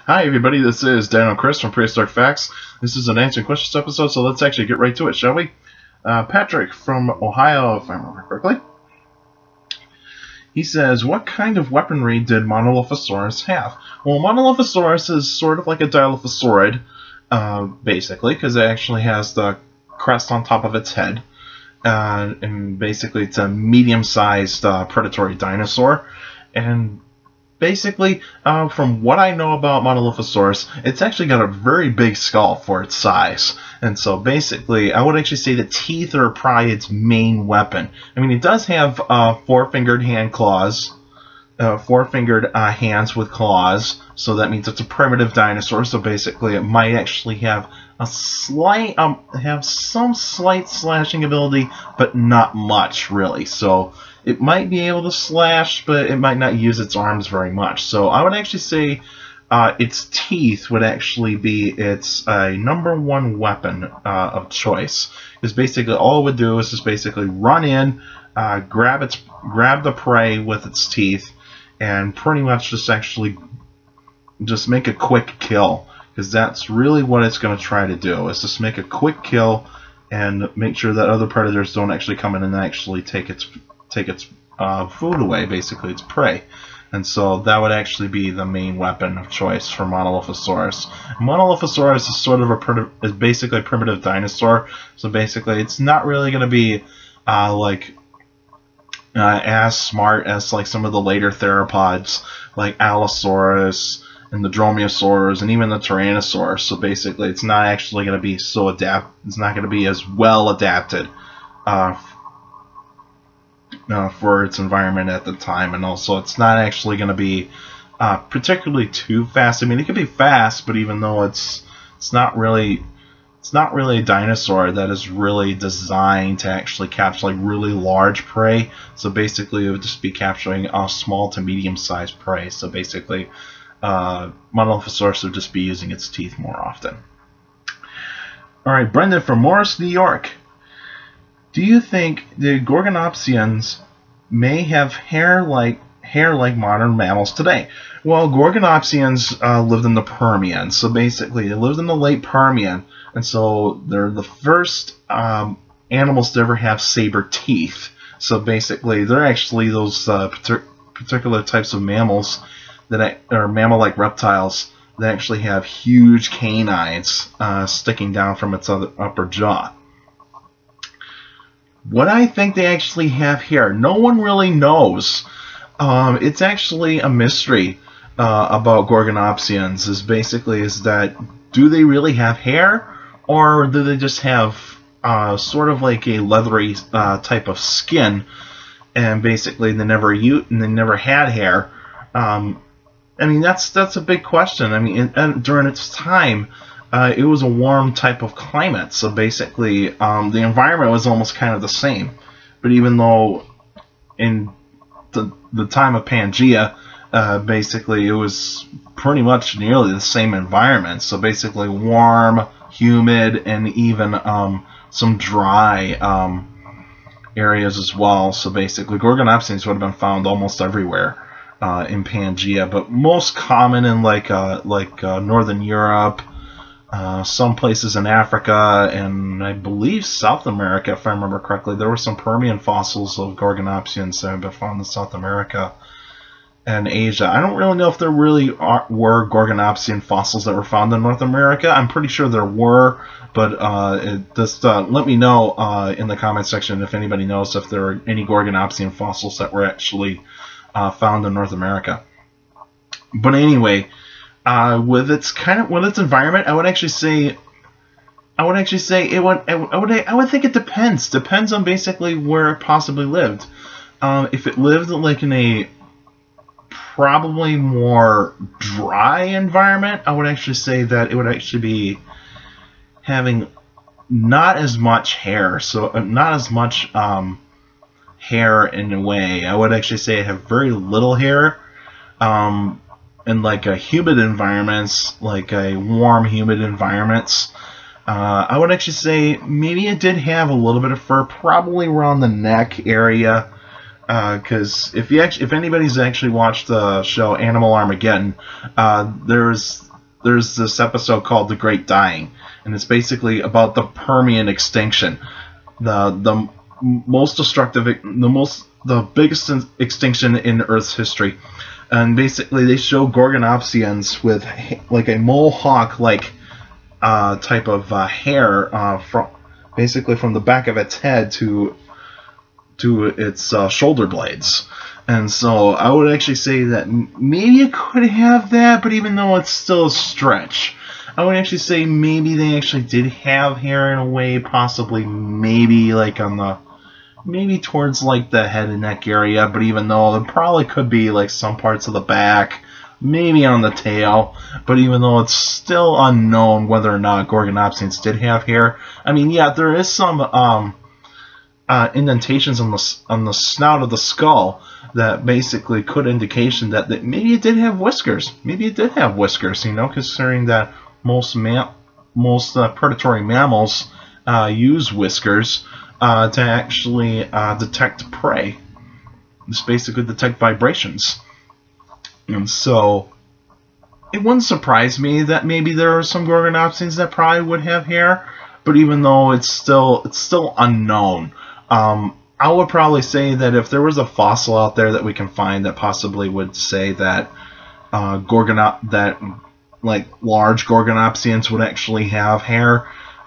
Hi everybody, this is Dino Chris from Prehistoric Facts. This is an answering questions episode, so let's actually get right to it, shall we? Patrick from Ohio, if I remember correctly. He says, what kind of weaponry did Monolithosaurus have? Well, Monolithosaurus is sort of like a Dilophosaurid, basically, because it actually has the crest on top of its head. And basically it's a medium-sized predatory dinosaur. And basically, from what I know about Monolithosaurus, it's actually got a very big skull for its size. And so basically, I would actually say the teeth are probably its main weapon. I mean, it does have four-fingered hand claws, four-fingered hands with claws, so that means it's a primitive dinosaur. So basically, it might actually have a slight, have some slight slashing ability, but not much really. So it might be able to slash, but it might not use its arms very much. So I would actually say its teeth would actually be its #1 weapon of choice. Because basically all it would do is just basically run in, grab the prey with its teeth, and pretty much just make a quick kill. Because that's really what it's going to try to do, is just make a quick kill and make sure that other predators don't actually come in and actually take its food away, basically its prey. And so that would actually be the main weapon of choice for Monolithosaurus. Monolithosaurus is sort of is basically a primitive dinosaur, so basically it's not really going to be as smart as like some of the later theropods like Allosaurus and the Dromaeosaurs and even the Tyrannosaurus. So basically it's not actually going to be it's not going to be as well adapted for its environment at the time, and also it's not actually going to be particularly too fast. I mean, it could be fast, but even though it's not really a dinosaur that is really designed to actually capture like really large prey. So basically, it would just be capturing small to medium-sized prey. So basically, Monolithosaurus would just be using its teeth more often. All right, Brendan from Morris, New York. Do you think the Gorgonopsians may have hair like modern mammals today? Well, Gorgonopsians lived in the Permian, so basically they lived in the late Permian, and so they're the first animals to ever have saber teeth. So basically, they're actually those particular types of mammals that are mammal-like reptiles that actually have huge canines sticking down from its upper jaw. What I think they actually have here, no one really knows. It's actually a mystery about Gorgonopsians. Is that do they really have hair, or do they just have sort of like a leathery type of skin, and basically they never had hair? I mean, that's a big question. I mean, during its time, it was a warm type of climate, so basically the environment was almost kind of the same. But even though in the time of Pangea, basically it was pretty much nearly the same environment. So basically warm, humid, and even some dry areas as well. So basically Gorgonopsians would have been found almost everywhere in Pangea, but most common in like Northern Europe, some places in Africa, and I believe South America, if I remember correctly. There were some Permian fossils of Gorgonopsians that have been found in South America and Asia. I don't really know if there really were Gorgonopsian fossils that were found in North America. I'm pretty sure there were, but just let me know in the comment section if anybody knows if there are any Gorgonopsian fossils that were actually found in North America. But anyway, with its environment, I would think it depends on basically where it possibly lived. If it lived like in a probably more dry environment, I would actually say that it would actually be having not as much hair, so not as much hair in a way. I would actually say it have very little hair. In like a humid environments, like a warm, humid environments, I would actually say maybe it did have a little bit of fur, probably around the neck area, because if anybody's actually watched the show Animal Armageddon, there's there's this episode called The Great Dying, and it's basically about the Permian extinction, the most destructive, the biggest extinction in Earth's history. And basically they show Gorgonopsians with like a mohawk-like type of hair basically from the back of its head to its shoulder blades. And so I would actually say that maybe it could have that, but even though it's still a stretch, I would actually say maybe they actually did have hair in a way, possibly maybe like on the, maybe towards like the head and neck area, but even though it probably could be like some parts of the back, maybe on the tail, but even though it's still unknown whether or not Gorgonopsians did have hair. I mean, yeah, there is some indentations on the snout of the skull that basically could indication that maybe it did have whiskers. Maybe it did have whiskers, you know, considering that most predatory mammals use whiskers to actually detect prey. Just basically detect vibrations. And so it wouldn't surprise me that maybe there are some Gorgonopsians that probably would have hair, but even though it's still unknown. I would probably say that if there was a fossil out there that we can find that possibly would say that like large Gorgonopsians would actually have hair.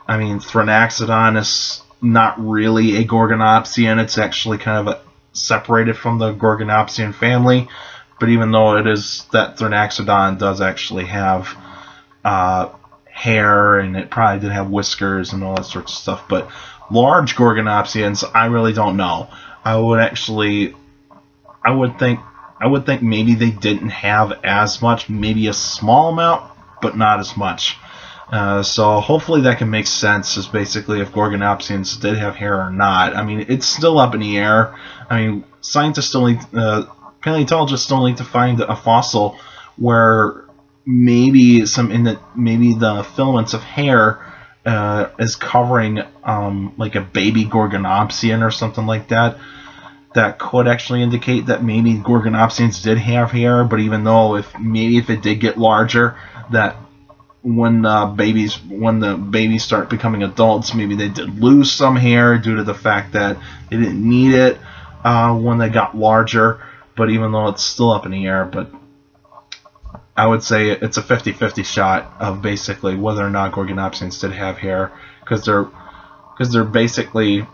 I mean, Thrinaxodon is not really a Gorgonopsian. It's actually kind of separated from the Gorgonopsian family. But even though it is that Thrinaxodon does actually have hair, and it probably did have whiskers and all that sorts of stuff, but large Gorgonopsians, I really don't know. I would think maybe they didn't have as much, maybe a small amount, but not as much. So hopefully that can make sense, as basically if Gorgonopsians did have hair or not. I mean, it's still up in the air. I mean, scientists still need, paleontologists still need to find a fossil where maybe the filaments of hair is covering like a baby Gorgonopsian or something like that. That could actually indicate that maybe Gorgonopsians did have hair, but even though if it did get larger, that when the babies start becoming adults, maybe they did lose some hair due to the fact that they didn't need it when they got larger. But even though it's still up in the air, but I would say it's a 50-50 shot of basically whether or not Gorgonopsians did have hair, because they're basically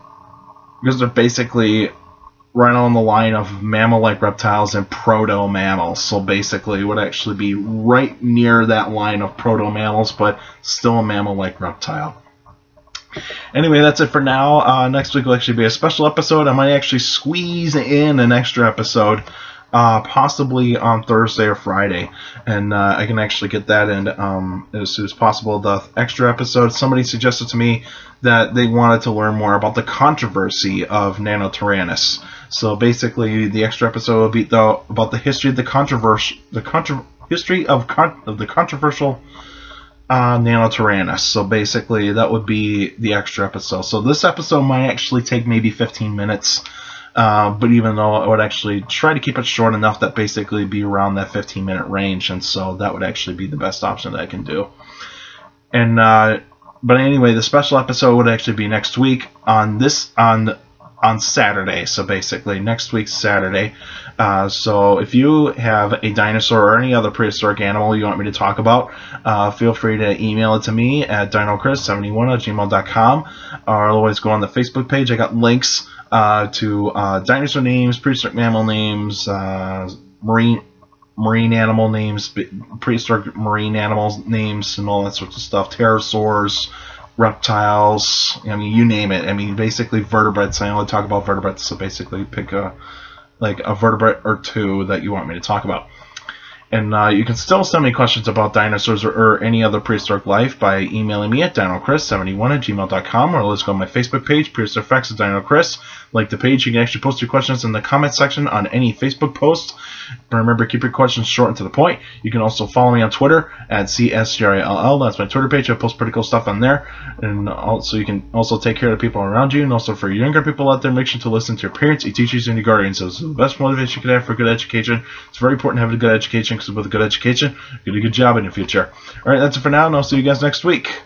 right on the line of mammal-like reptiles and proto-mammals. So basically it would actually be right near that line of proto-mammals, but still a mammal-like reptile. Anyway, that's it for now. Next week will actually be a special episode. I might actually squeeze in an extra episode, possibly on Thursday or Friday, and I can actually get that in as soon as possible. The extra episode, somebody suggested to me that they wanted to learn more about the controversy of Nanotyrannus. So basically, the extra episode will be about the history of the controversial Nanotyrannus. So basically, that would be the extra episode. So this episode might actually take maybe 15 minutes. But even though I would actually try to keep it short enough that basically be around that 15-minute range, and so that would actually be the best option that I can do. And but anyway, the special episode would actually be next week on Saturday. So basically next week's Saturday. So if you have a dinosaur or any other prehistoric animal you want me to talk about, feel free to email it to me at dinochris71@gmail.com, or otherwise go on the Facebook page. I got links to dinosaur names, prehistoric mammal names, marine animal names, prehistoric marine animal names, and all that sorts of stuff. Pterosaurs, reptiles, I mean, you name it. I mean, basically vertebrates. I only talk about vertebrates, so basically pick a vertebrate or two that you want me to talk about. And you can still send me questions about dinosaurs or any other prehistoric life by emailing me at dinochris71@gmail.com, or let's go on my Facebook page, Prehistoric Facts with Dino Chris. Like the page, you can actually post your questions in the comment section on any Facebook post. But remember, keep your questions short and to the point. You can also follow me on Twitter at CSGRILL. That's my Twitter page. I post pretty cool stuff on there. And also, you can also take care of the people around you. And also, for younger people out there, make sure to listen to your parents, your teachers, and your guardians. Those are the best motivation you can have for good education. It's very important to have a good education, with a good education, get a good job in the future. Alright, that's it for now, and I'll see you guys next week.